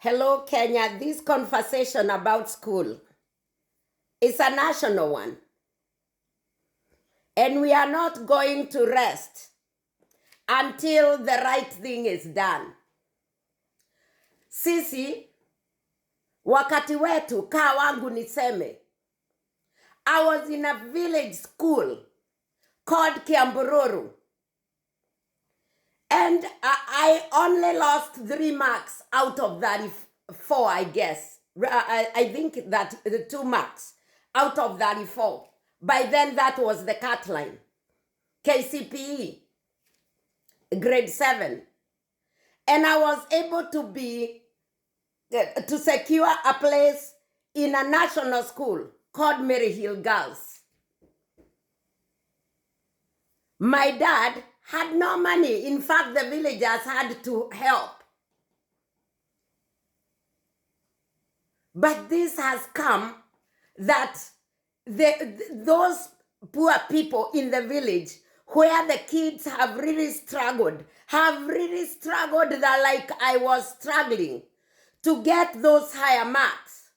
Hello, Kenya. This conversation about school is a national one. And we are not going to rest until the right thing is done. Sisi, wakati wetu, kaa wangu niseme, I was in a village school called Kiambururu. And I only lost 3 marks out of 34, I guess. I think that the 2 marks out of 34. By then, that was the cut line. KCPE, grade 7. And I was able to secure a place in a national school called Mary Hill Girls. My dad had no money. In fact, the villagers had to help. But this has come that those poor people in the village where the kids have really struggled that like I was struggling to get those higher marks.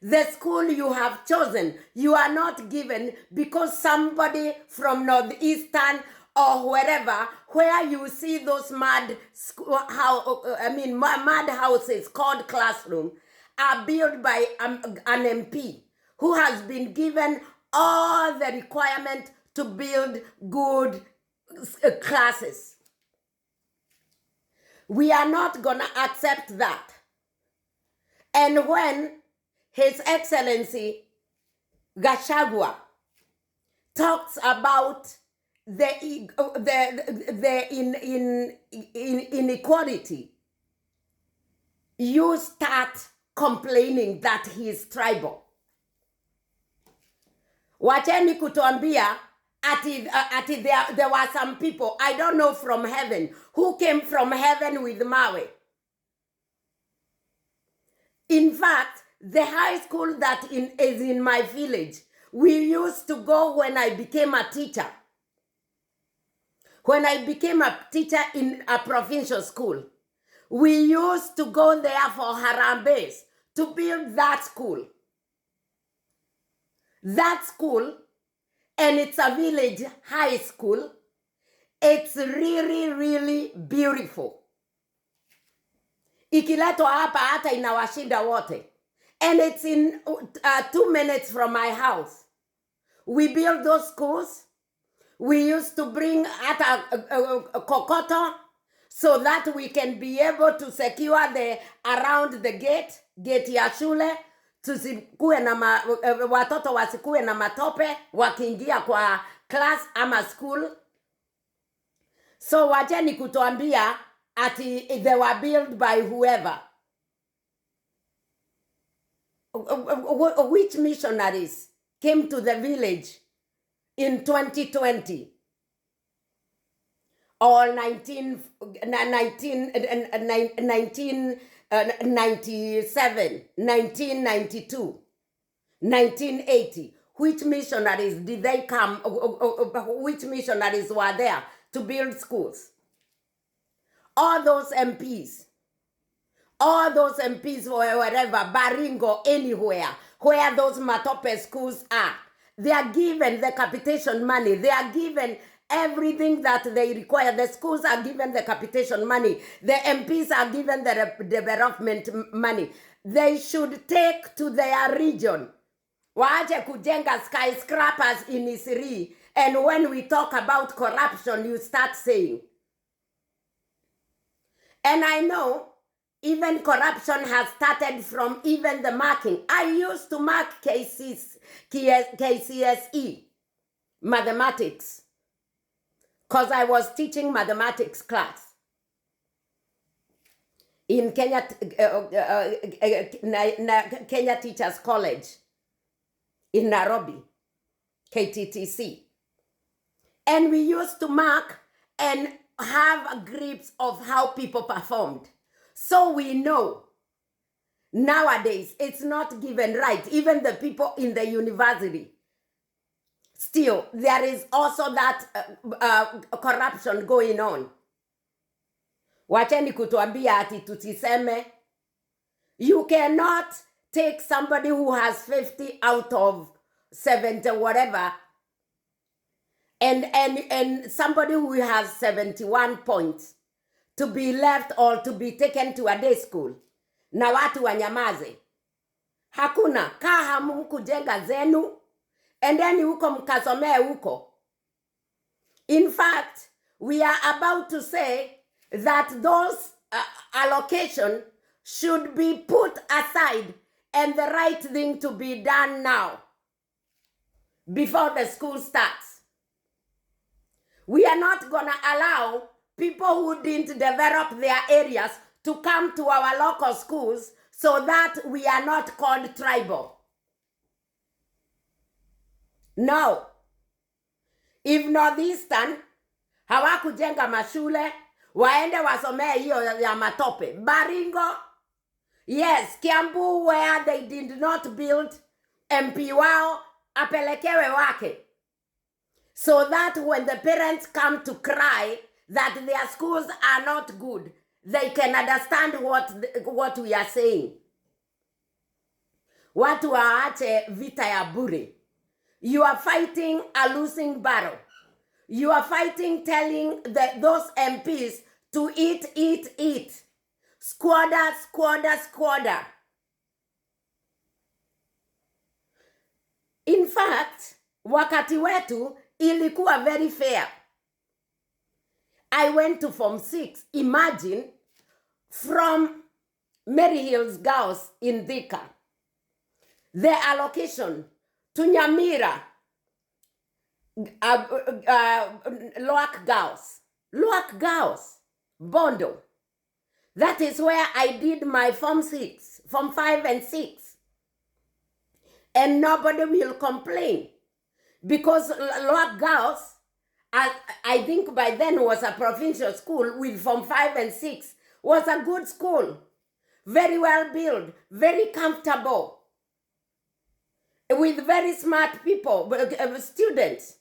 The school you have chosen, you are not given because somebody from Northeastern or wherever, where you see those mud houses called classroom, are built by an MP who has been given all the requirement to build good classes. We are not going to accept that. And when His Excellency Gachagua talks about the inequality, you start complaining that he is tribal. Wacheni kutuambia ati there were some people, I don't know, from heaven, who came from heaven with mawe. In fact, the high school that is in my village, we used to go when I became a teacher. When I became a teacher in a provincial school, we used to go there for Harambes to build that school. That school, and it's a village high school, it's really, really beautiful. Ikiletwa hapa hata inawashinda wote. And it's in 2 minutes from my house. We built those schools. We used to bring at a kokoto so that we can be able to secure around the gate ya shule, tusikuwe na watoto wasikuwe na matope wakiingia kwa class ama school. So wacheni kutuambia ati they were built by whoever. Which missionaries came to the village in 2020 or 1997, 1992, 1980? Which missionaries did they come? Which missionaries were there to build schools? All those MPs wherever, Baringo, anywhere, where those Matope schools are, they are given the capitation money. They are given everything that they require. The schools are given the capitation money. The MPs are given the development money. They should take to their region. Waache kujenga skyscrapers in Isiri. And when we talk about corruption, you start saying. And I know even corruption has started from even the marking. I used to mark KCSE, mathematics, because I was teaching mathematics class in Kenya Teachers College in Nairobi, KTTC. And we used to mark and have a grips of how people performed. So we know nowadays it's not given right. Even the people in the university. Still, there is also that corruption going on. Wacheni kutuambia ati tutiseme You cannot take somebody who has 50 out of 70 whatever and somebody who has 71 points to be left or to be taken to a day school na watu wanyamaze. Hakuna. Kaa hamkujenga zenu endeni huko mkasomee huko. In fact, we are about to say that those allocation should be put aside and the right thing to be done now before the school starts. We are not going to allow people who didn't develop their areas to come to our local schools so that we are not called tribal. No. If Northeastern hawakujenga mashule, waende wasomee hiyo ya matope. Baringo, yes, Kiambu where they did not build, MP wao apelekewe wake. So that when the parents come to cry that their schools are not good, they can understand what we are saying. Watu waache vita ya bure. You are fighting a losing battle. You are fighting telling those MPs to eat. Squatter. In fact, wakati wetu ilikuwa very fair. I went to Form 6. Imagine from Mary Hills Girls in Thika. The allocation to Nyamira, Loak Girls, Bondo. That is where I did my Form 6, Form 5 and 6. And nobody will complain. Because Loak Girls, I think by then was a provincial school with Form 5 and 6, was a good school. Very well built, very comfortable. With very smart people, students.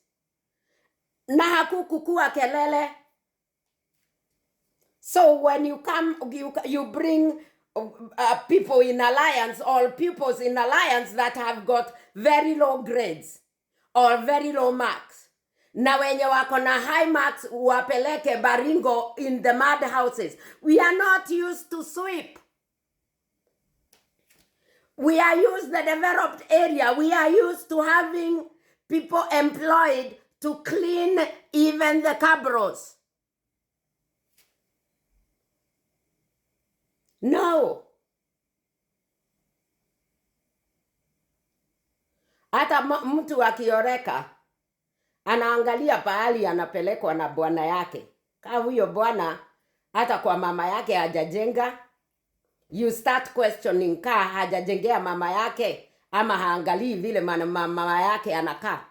Na hakukukua kelele. So when you come, you bring people in alliance or pupils in alliance that have got very low grades or very low marks. Na wenye wako na high marks wapeleke Baringo in the mud houses. We are not used to sweep. We are used the developed area. We are used to having people employed to clean even the cabros. No. Hata mtu akioreka anaangalia pahali anapelekwa na bwana yake. Kama huyo bwana hata kwa mama yake hajajenga, you start questioning ka hajajengea mama yake ama haangalii vile mama yake anakaa.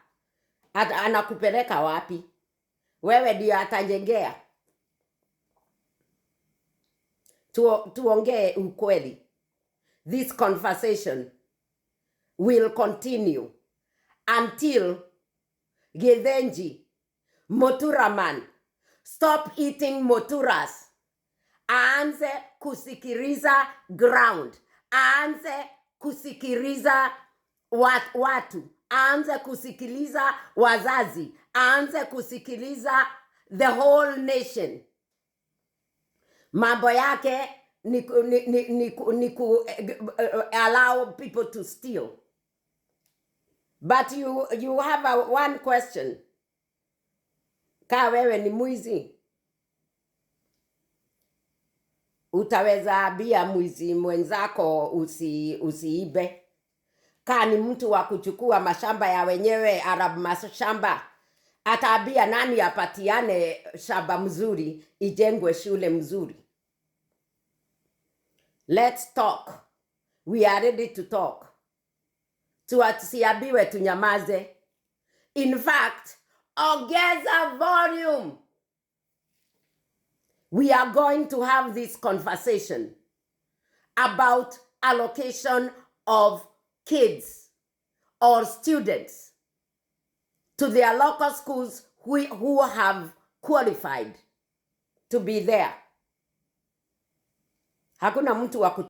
Anakupeleka wapi? Wewe ndio atajengea. Tuongee ukweli. This conversation will continue until Githinji, Moturaman, stop eating moturas. Aanze kusikiriza ground. Aanze kusikiriza watu. Aanze kusikiliza wazazi. Aanze kusikiliza the whole nation. Mambo yake ni allow people to steal. But you have one question. Ka wewe ni mwizi, utaweza ambia mwizi mwenzako usiibe? Ka ni mtu wa kuchukua mashamba ya wenyewe, Arab mashamba, ataambia nani apatiane shamba mzuri ijengwe shule mzuri? Let's talk. We are ready to talk. Tusiambiwe tunyamaze. In fact, ongeza volume. We are going to have this conversation about allocation of kids or students to their local schools who have qualified to be there. Hakuna mtu wa